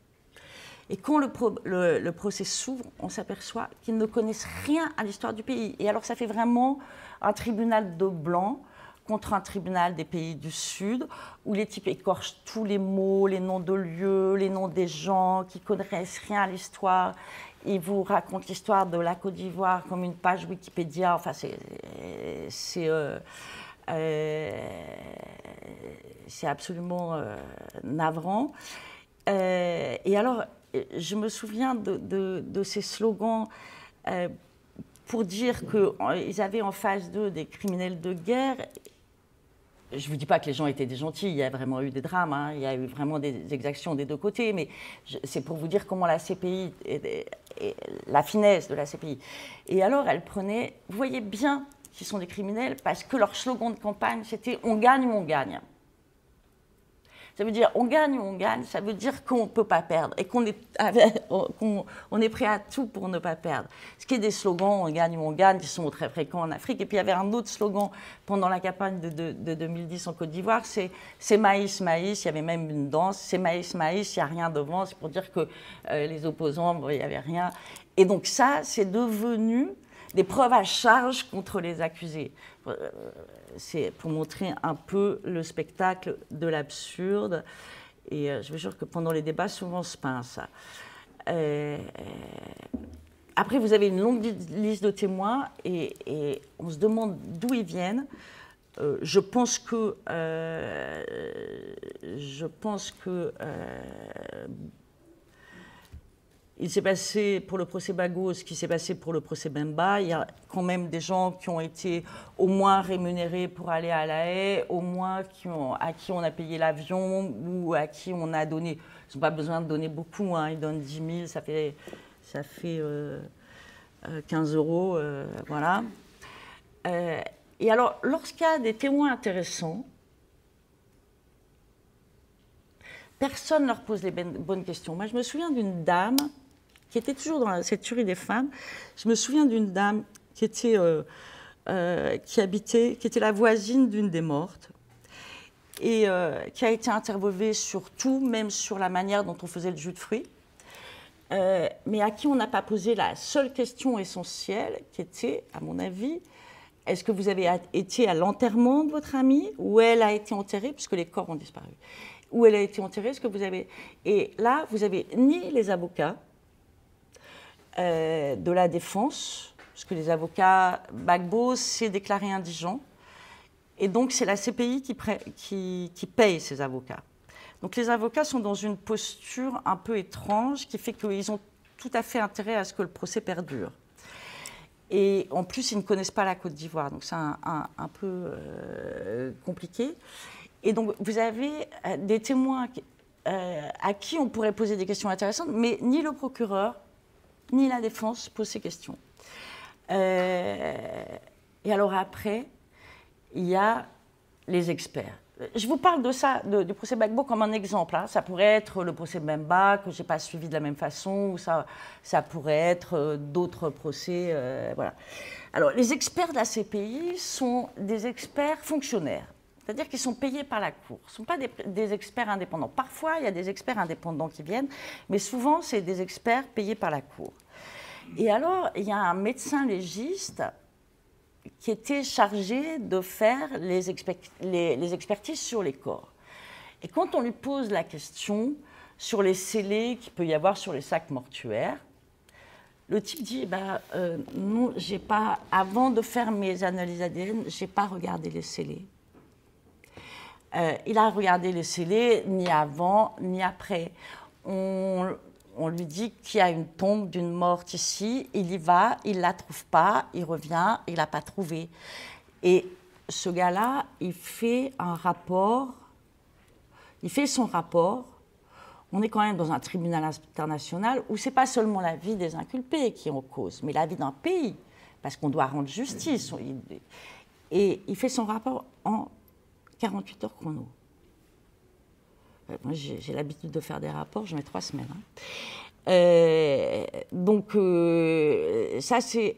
Et quand le procès s'ouvre, on s'aperçoit qu'ils ne connaissent rien à l'histoire du pays. Et alors ça fait vraiment un tribunal de blanc contre un tribunal des pays du Sud, où les types écorchent tous les mots, les noms de lieux, les noms des gens, qui ne connaissent rien à l'histoire. Ils vous racontent l'histoire de la Côte d'Ivoire comme une page Wikipédia. Enfin, c'est absolument navrant. Et alors, je me souviens de ces slogans pour dire qu'ils avaient en face d'eux des criminels de guerre. Je ne vous dis pas que les gens étaient des gentils, il y a vraiment eu des drames, hein, il y a eu vraiment des exactions des deux côtés, mais c'est pour vous dire comment la CPI, la finesse de la CPI. Et alors, elle prenait, vous voyez bien qu'ils sont des criminels, parce que leur slogan de campagne, c'était « on gagne ou on gagne ». Ça veut dire on gagne ou on gagne, ça veut dire qu'on ne peut pas perdre et qu'on est prêt à tout pour ne pas perdre. Ce qui est des slogans on gagne ou on gagne qui sont très fréquents en Afrique. Et puis il y avait un autre slogan pendant la campagne de 2010 en Côte d'Ivoire, c'est maïs, maïs, il y avait même une danse, c'est maïs, maïs, il n'y a rien devant, c'est pour dire que les opposants, bon, il n'y avait rien. Et donc ça, c'est devenu des preuves à charge contre les accusés. C'est pour montrer un peu le spectacle de l'absurde. Et je vous jure que pendant les débats, souvent on se pince. Après, vous avez une longue liste de témoins et on se demande d'où ils viennent. Je pense que je pense que il s'est passé pour le procès Gbagbo ce qui s'est passé pour le procès Bemba. Il y a quand même des gens qui ont été au moins rémunérés pour aller à La Haye, au moins à qui on a payé l'avion ou à qui on a donné. Ils n'ont pas besoin de donner beaucoup, hein, ils donnent 10 000, ça fait 15 euros, voilà. Et alors, lorsqu'il y a des témoins intéressants, personne ne leur pose les bonnes questions. Moi, je me souviens d'une dame qui était toujours dans cette tuerie des femmes. Je me souviens d'une dame qui était la voisine d'une des mortes et qui a été interviewée sur tout, même sur la manière dont on faisait le jus de fruits, mais à qui on n'a pas posé la seule question essentielle, qui était, à mon avis, est-ce que vous avez été à l'enterrement de votre amie, où elle a été enterrée, puisque les corps ont disparu, où elle a été enterrée, est-ce que vous avez... Et là, vous avez ni les avocats de la défense, parce que les avocats, Gbagbo s'est déclaré indigent, et donc c'est la CPI qui paye ces avocats. Donc les avocats sont dans une posture un peu étrange, qui fait qu'ils ont tout à fait intérêt à ce que le procès perdure. Et en plus, ils ne connaissent pas la Côte d'Ivoire, donc c'est un peu compliqué. Et donc, vous avez des témoins à qui on pourrait poser des questions intéressantes, mais ni le procureur, ni la défense posent ces questions. Et alors après, il y a les experts. Je vous parle de ça, du procès Gbagbo comme un exemple. Hein. Ça pourrait être le procès Bemba, que je n'ai pas suivi de la même façon, ou ça pourrait être d'autres procès. Voilà. Alors, les experts de la CPI sont des experts fonctionnaires. C'est-à-dire qu'ils sont payés par la Cour. Ce ne sont pas des experts indépendants. Parfois, il y a des experts indépendants qui viennent, mais souvent, c'est des experts payés par la Cour. Et alors, il y a un médecin légiste qui était chargé de faire les expertises sur les corps. Et quand on lui pose la question sur les scellés qu'il peut y avoir sur les sacs mortuaires, le type dit non, j'ai pas, avant de faire mes analyses ADN, je n'ai pas regardé les scellés. Il a regardé les scellés ni avant ni après. On lui dit qu'il y a une tombe d'une morte ici, il y va, il ne la trouve pas, il revient, il ne l'a pas trouvée. Et ce gars-là, il fait un rapport, il fait son rapport. On est quand même dans un tribunal international où ce n'est pas seulement la vie des inculpés qui est en cause, mais la vie d'un pays, parce qu'on doit rendre justice. Et il fait son rapport en 48 heures chrono. Moi, j'ai l'habitude de faire des rapports, je mets 3 semaines. Hein. Donc, ça, c'est...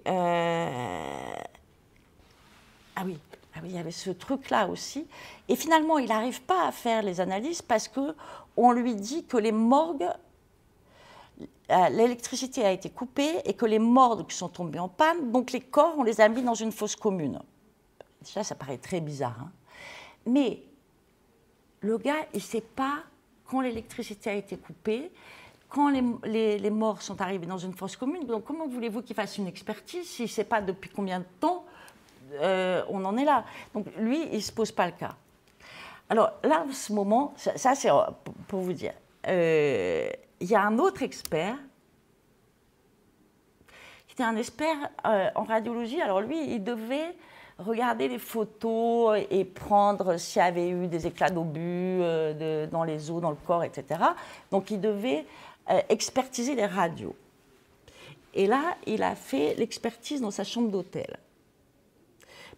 Ah oui, il y avait ce truc-là aussi. Et finalement, il n'arrive pas à faire les analyses parce qu'on lui dit que les morgues, l'électricité a été coupée et que les morgues sont tombés en panne, donc les corps, on les a mis dans une fosse commune. Déjà, ça paraît très bizarre. Hein. Mais le gars, il ne sait pas quand l'électricité a été coupée, quand les morts sont arrivés dans une fosse commune. Donc comment voulez-vous qu'il fasse une expertise s'il ne sait pas depuis combien de temps on en est là? Donc lui, il ne se pose pas le cas. Alors là, en ce moment, ça c'est pour vous dire, il y a un autre expert, qui était un expert en radiologie. Alors lui, il devait regarder les photos et prendre s'il y avait eu des éclats d'obus dans les os, dans le corps, etc. Donc, il devait expertiser les radios. Et là, il a fait l'expertise dans sa chambre d'hôtel.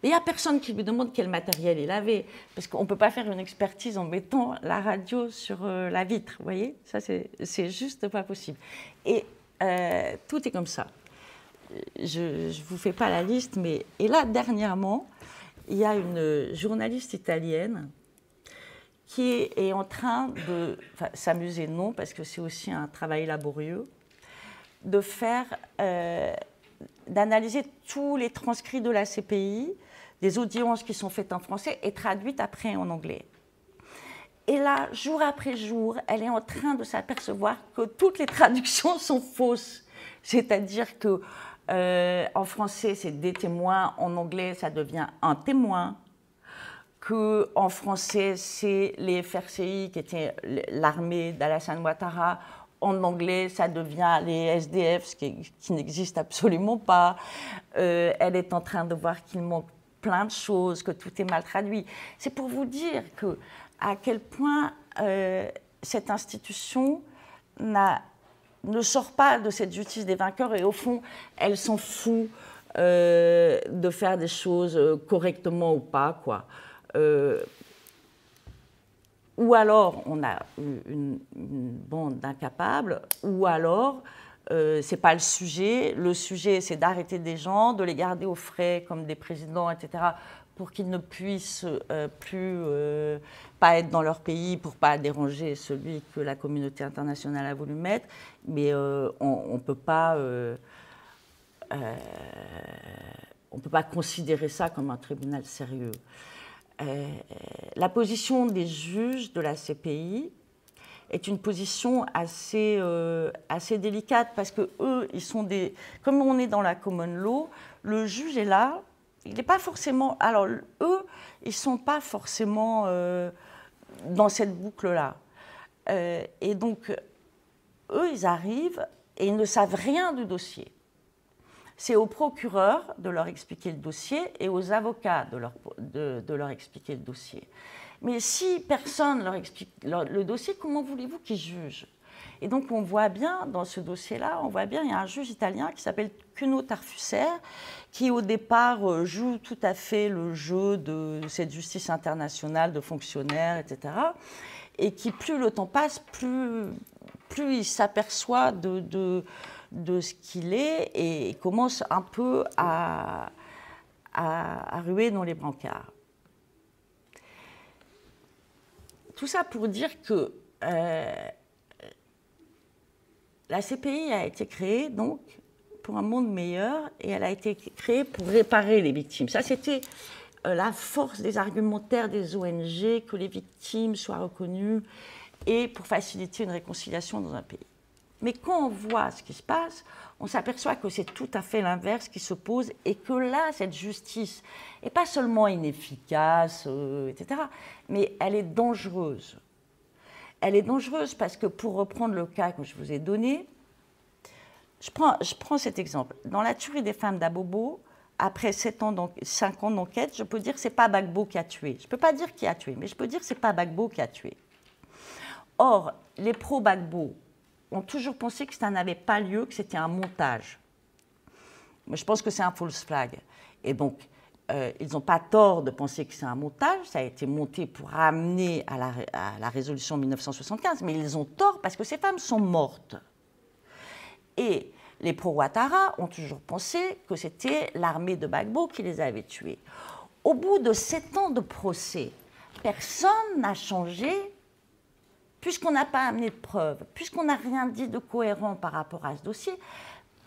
Mais il n'y a personne qui lui demande quel matériel il avait, parce qu'on ne peut pas faire une expertise en mettant la radio sur la vitre, vous voyez? Ça, c'est juste pas possible. Et tout est comme ça. Je ne vous fais pas la liste, mais... Et là, dernièrement, il y a une journaliste italienne qui est en train de... Enfin, s'amuser, non, parce que c'est aussi un travail laborieux, de faire... d'analyser tous les transcrits de la CPI, des audiences qui sont faites en français et traduites après en anglais. Et là, jour après jour, elle est en train de s'apercevoir que toutes les traductions sont fausses. C'est-à-dire que en français, c'est des témoins. En anglais, ça devient un témoin. qu'en français, c'est les FRCI qui étaient l'armée d'Alassane Ouattara. En anglais, ça devient les SDF, ce qui n'existe absolument pas. Elle est en train de voir qu'il manque plein de choses, que tout est mal traduit. C'est pour vous dire à quel point cette institution ne sort pas de cette justice des vainqueurs et au fond, elle s'en fout de faire des choses correctement ou pas, quoi. Ou alors on a une bande d'incapables, ou alors c'est pas le sujet. Le sujet, c'est d'arrêter des gens, de les garder au frais comme des présidents, etc., pour qu'ils ne puissent plus pas être dans leur pays, pour pas déranger celui que la communauté internationale a voulu mettre. Mais on ne peut pas considérer ça comme un tribunal sérieux. La position des juges de la CPI est une position assez délicate parce que eux, ils sont comme on est dans la common law, le juge est là, il n'est pas forcément. Alors eux, ils sont pas forcément dans cette boucle-là, et donc eux, ils arrivent et ils ne savent rien du dossier. C'est aux procureurs de leur expliquer le dossier et aux avocats de leur expliquer le dossier. Mais si personne leur explique le dossier, comment voulez-vous qu'ils jugent? Et donc on voit bien dans ce dossier-là, il y a un juge italien qui s'appelle Cuno Tarfusser, qui au départ joue tout à fait le jeu de cette justice internationale de fonctionnaires, etc. Et qui, plus le temps passe, plus il s'aperçoit de ce qu'il est et commence un peu à ruer dans les brancards. Tout ça pour dire que la CPI a été créée donc pour un monde meilleur et elle a été créée pour réparer les victimes. Ça, c'était la force des argumentaires des ONG, que les victimes soient reconnues et pour faciliter une réconciliation dans un pays. Mais quand on voit ce qui se passe, on s'aperçoit que c'est tout à fait l'inverse qui se pose et que là, cette justice n'est pas seulement inefficace, etc., mais elle est dangereuse. Elle est dangereuse parce que, pour reprendre le cas que je vous ai donné, je prends cet exemple. Dans la tuerie des femmes d'Abobo, après 5 ans d'enquête, je peux dire que ce n'est pas Gbagbo qui a tué. Je ne peux pas dire qui a tué, mais je peux dire que ce n'est pas Gbagbo qui a tué. Or, les pro-Gbagbo ont toujours pensé que ça n'avait pas lieu, que c'était un montage. Mais je pense que c'est un false flag. Et donc, ils n'ont pas tort de penser que c'est un montage. Ça a été monté pour amener à la résolution 1975, mais ils ont tort parce que ces femmes sont mortes. Et les pro-Ouattara ont toujours pensé que c'était l'armée de Gbagbo qui les avait tuées. Au bout de 7 ans de procès, personne n'a changé. Puisqu'on n'a pas amené de preuves, puisqu'on n'a rien dit de cohérent par rapport à ce dossier,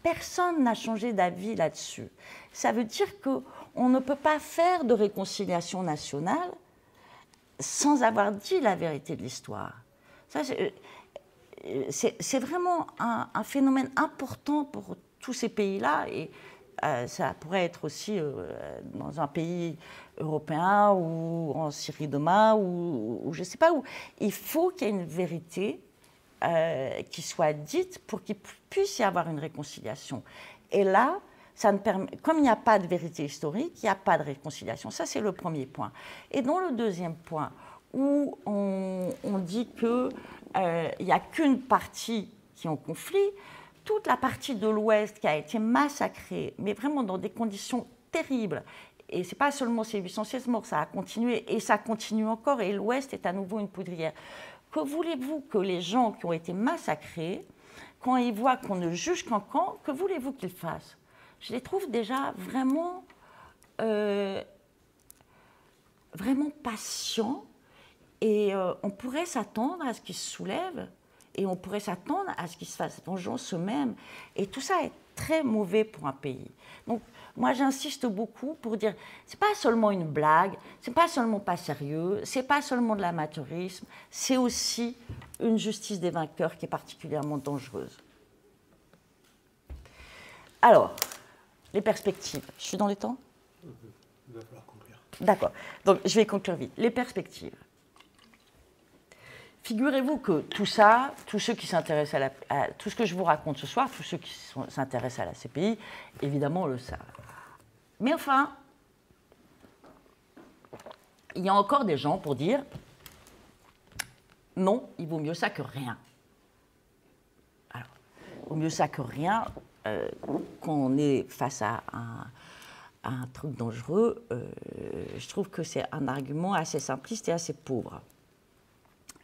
personne n'a changé d'avis là-dessus. Ça veut dire qu'on ne peut pas faire de réconciliation nationale sans avoir dit la vérité de l'histoire. C'est vraiment un phénomène important pour tous ces pays-là, et ça pourrait être aussi dans un pays européen ou en Syrie demain ou je ne sais pas où. Il faut qu'il y ait une vérité qui soit dite pour qu'il puisse y avoir une réconciliation. Et là, comme il n'y a pas de vérité historique, il n'y a pas de réconciliation. Ça, c'est le premier point. Et dans le deuxième point, où on dit qu'il n'y a qu'une partie qui est en conflit, toute la partie de l'Ouest qui a été massacrée, mais vraiment dans des conditions terribles. Et ce n'est pas seulement ces 816 morts, ça a continué et ça continue encore, et l'Ouest est à nouveau une poudrière. Que voulez-vous que les gens qui ont été massacrés, quand ils voient qu'on ne juge qu'en camp, que voulez-vous qu'ils fassent? Je les trouve déjà vraiment patients, et on pourrait s'attendre à ce qu'ils se soulèvent. Et on pourrait s'attendre à ce qu'ils se fassent vengeance eux-mêmes. Et tout ça est très mauvais pour un pays. Donc, moi, j'insiste beaucoup pour dire, c'est pas seulement une blague, c'est pas seulement pas sérieux, c'est pas seulement de l'amateurisme, c'est aussi une justice des vainqueurs qui est particulièrement dangereuse. Alors, les perspectives. Je suis dans les temps ? Il va falloir conclure. D'accord. Donc, je vais conclure vite. Les perspectives. Figurez-vous que tout ça, tous ceux qui s'intéressent à tout ce que je vous raconte ce soir, tous ceux qui s'intéressent à la CPI, évidemment, le savent. Mais enfin, il y a encore des gens pour dire non, il vaut mieux ça que rien. Alors, il vaut mieux ça que rien quand on est face à un truc dangereux. Je trouve que c'est un argument assez simpliste et assez pauvre.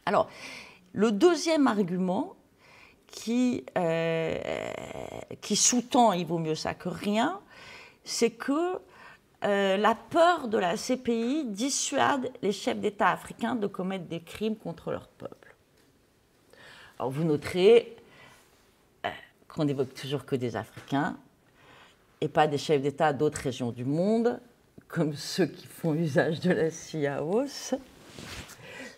Alors, le deuxième argument qui sous-tend « il vaut mieux ça que rien », c'est que la peur de la CPI dissuade les chefs d'État africains de commettre des crimes contre leur peuple. Alors, vous noterez qu'on n'évoque toujours que des Africains et pas des chefs d'État d'autres régions du monde, comme ceux qui font usage de la CIAOS,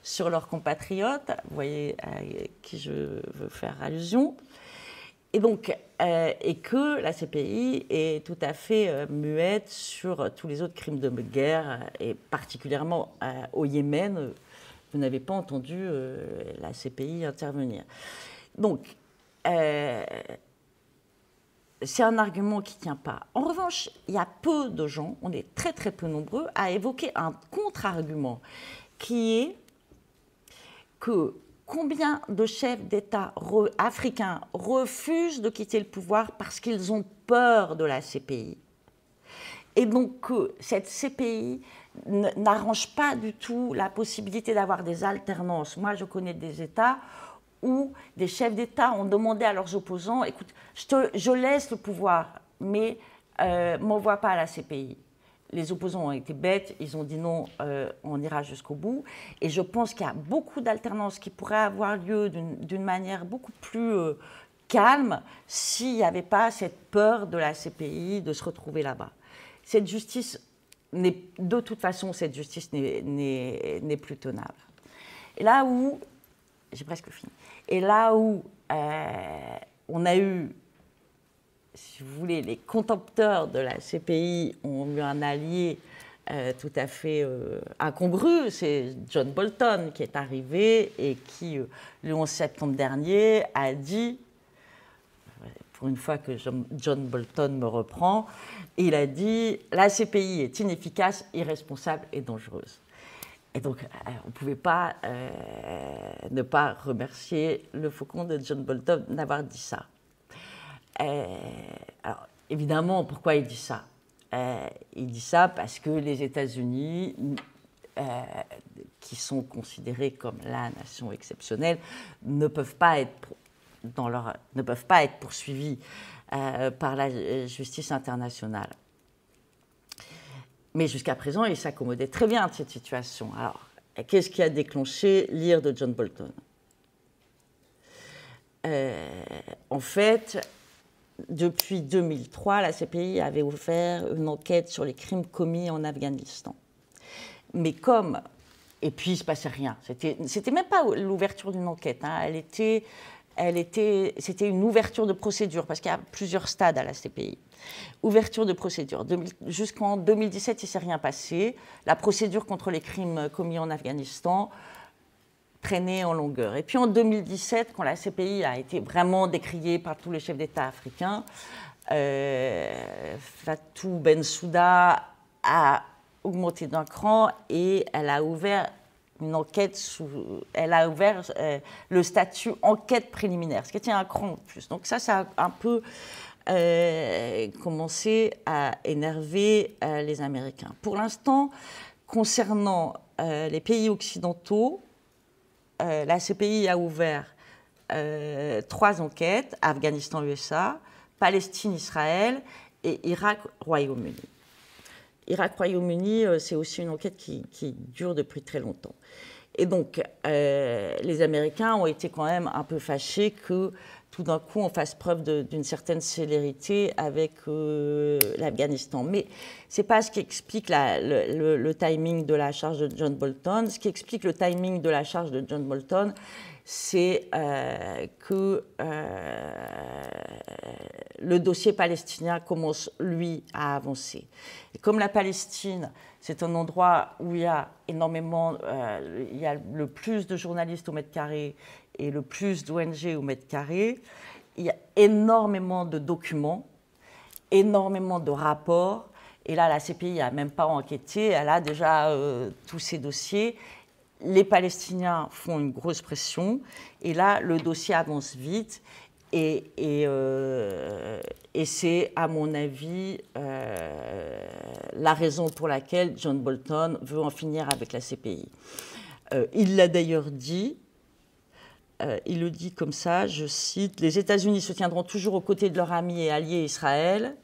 sur leurs compatriotes, vous voyez à qui je veux faire allusion, et donc, et que la CPI est tout à fait muette sur tous les autres crimes de guerre, et particulièrement au Yémen, vous n'avez pas entendu la CPI intervenir. Donc, c'est un argument qui ne tient pas. En revanche, il y a peu de gens, on est très très peu nombreux, à évoquer un contre-argument qui est que combien de chefs d'État africains refusent de quitter le pouvoir parce qu'ils ont peur de la CPI. Et donc que cette CPI n'arrange pas du tout la possibilité d'avoir des alternances. Moi, je connais des États où des chefs d'État ont demandé à leurs opposants « Écoute, je laisse le pouvoir, mais m'envoie pas à la CPI ». Les opposants ont été bêtes, ils ont dit non, on ira jusqu'au bout. Et je pense qu'il y a beaucoup d'alternances qui pourraient avoir lieu d'une manière beaucoup plus calme s'il n'y avait pas cette peur de la CPI de se retrouver là-bas. Cette justice, de toute façon, cette justice n'est plus tenable. Et là où, j'ai presque fini, et là où on a eu, si vous voulez, les contempteurs de la CPI ont eu un allié tout à fait incongru, c'est John Bolton qui est arrivé et qui, le 11 septembre dernier, a dit, pour une fois que John Bolton me reprend, il a dit « La CPI est inefficace, irresponsable et dangereuse ». Et donc, on ne pouvait pas ne pas remercier le faucon de John Bolton d'avoir dit ça. Alors, évidemment, pourquoi il dit ça? Il dit ça parce que les États-Unis, qui sont considérés comme la nation exceptionnelle, ne peuvent pas être poursuivis par la justice internationale. Mais jusqu'à présent, il s'accommodait très bien de cette situation. Alors, qu'est-ce qui a déclenché l'ire de John Bolton? En fait, depuis 2003, la CPI avait ouvert une enquête sur les crimes commis en Afghanistan. Mais comme... Et puis, il ne se passait rien. C'était même pas l'ouverture d'une enquête. Hein. C'était une ouverture de procédure, parce qu'il y a plusieurs stades à la CPI. Ouverture de procédure. Jusqu'en 2017, il ne s'est rien passé. La procédure contre les crimes commis en Afghanistan traînait en longueur. Et puis en 2017, quand la CPI a été vraiment décriée par tous les chefs d'État africains, Fatou Bensouda a augmenté d'un cran et elle a ouvert une enquête le statut enquête préliminaire, ce qui était un cran de plus. Donc ça a un peu commencé à énerver les Américains. Pour l'instant, concernant les pays occidentaux, la CPI a ouvert 3 enquêtes, Afghanistan-USA, Palestine-Israël et Irak-Royaume-Uni. Irak-Royaume-Uni, c'est aussi une enquête qui dure depuis très longtemps. Et donc, les Américains ont été quand même un peu fâchés que tout d'un coup, on fasse preuve d'une certaine célérité avec l'Afghanistan. Mais ce n'est pas ce qui explique le timing de la charge de John Bolton. Ce qui explique le timing de la charge de John Bolton, c'est que le dossier palestinien commence, lui, à avancer. Et comme la Palestine, c'est un endroit où il y a énormément, il y a le plus de journalistes au mètre carré et le plus d'ONG au mètre carré, il y a énormément de documents, énormément de rapports. Et là, la CPI n'a même pas enquêté, elle a déjà tous ces dossiers. Les Palestiniens font une grosse pression, et là, le dossier avance vite. Et c'est, à mon avis, la raison pour laquelle John Bolton veut en finir avec la CPI. Il l'a d'ailleurs dit, il le dit comme ça, je cite, « Les États-Unis se tiendront toujours aux côtés de leur ami et allié Israël.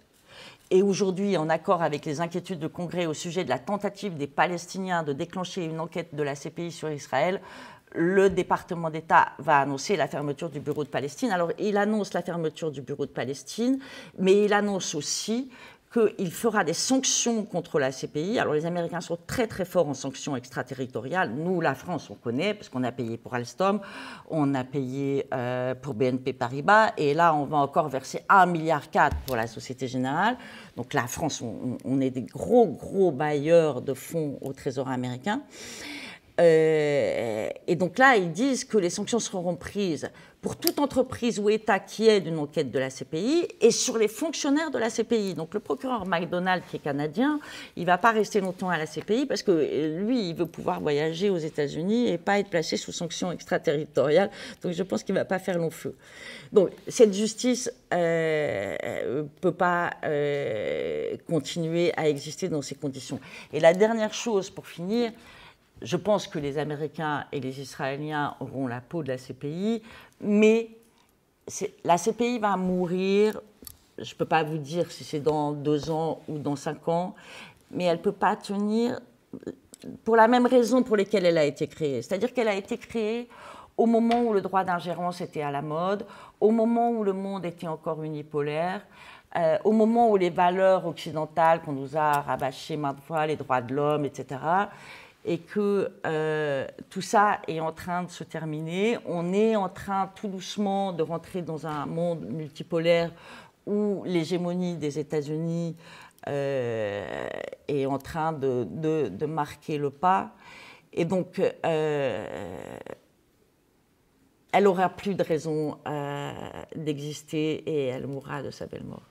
Et aujourd'hui, en accord avec les inquiétudes du Congrès au sujet de la tentative des Palestiniens de déclencher une enquête de la CPI sur Israël, le département d'État va annoncer la fermeture du bureau de Palestine. » Alors, il annonce la fermeture du bureau de Palestine, mais il annonce aussi qu'il fera des sanctions contre la CPI. Alors, les Américains sont très, très forts en sanctions extraterritoriales. Nous, la France, on connaît, parce qu'on a payé pour Alstom, on a payé pour BNP Paribas, et là, on va encore verser 1,4 milliard pour la Société Générale. Donc, la France, on est des gros, gros bailleurs de fonds au Trésor américain. Et donc là, ils disent que les sanctions seront prises pour toute entreprise ou État qui aide une enquête de la CPI et sur les fonctionnaires de la CPI. Donc le procureur McDonald, qui est canadien, il ne va pas rester longtemps à la CPI parce que lui, il veut pouvoir voyager aux États-Unis et pas être placé sous sanctions extraterritoriales. Donc je pense qu'il ne va pas faire long feu. Donc cette justice ne peut pas continuer à exister dans ces conditions. Et la dernière chose, pour finir, je pense que les Américains et les Israéliens auront la peau de la CPI, mais la CPI va mourir, je ne peux pas vous dire si c'est dans 2 ans ou dans 5 ans, mais elle ne peut pas tenir pour la même raison pour laquelle elle a été créée. C'est-à-dire qu'elle a été créée au moment où le droit d'ingérence était à la mode, au moment où le monde était encore unipolaire, au moment où les valeurs occidentales qu'on nous a rabâchées maintes fois, les droits de l'homme, etc., et que tout ça est en train de se terminer. On est en train tout doucement de rentrer dans un monde multipolaire où l'hégémonie des États-Unis est en train de marquer le pas. Et donc, elle n'aura plus de raison d'exister et elle mourra de sa belle mort.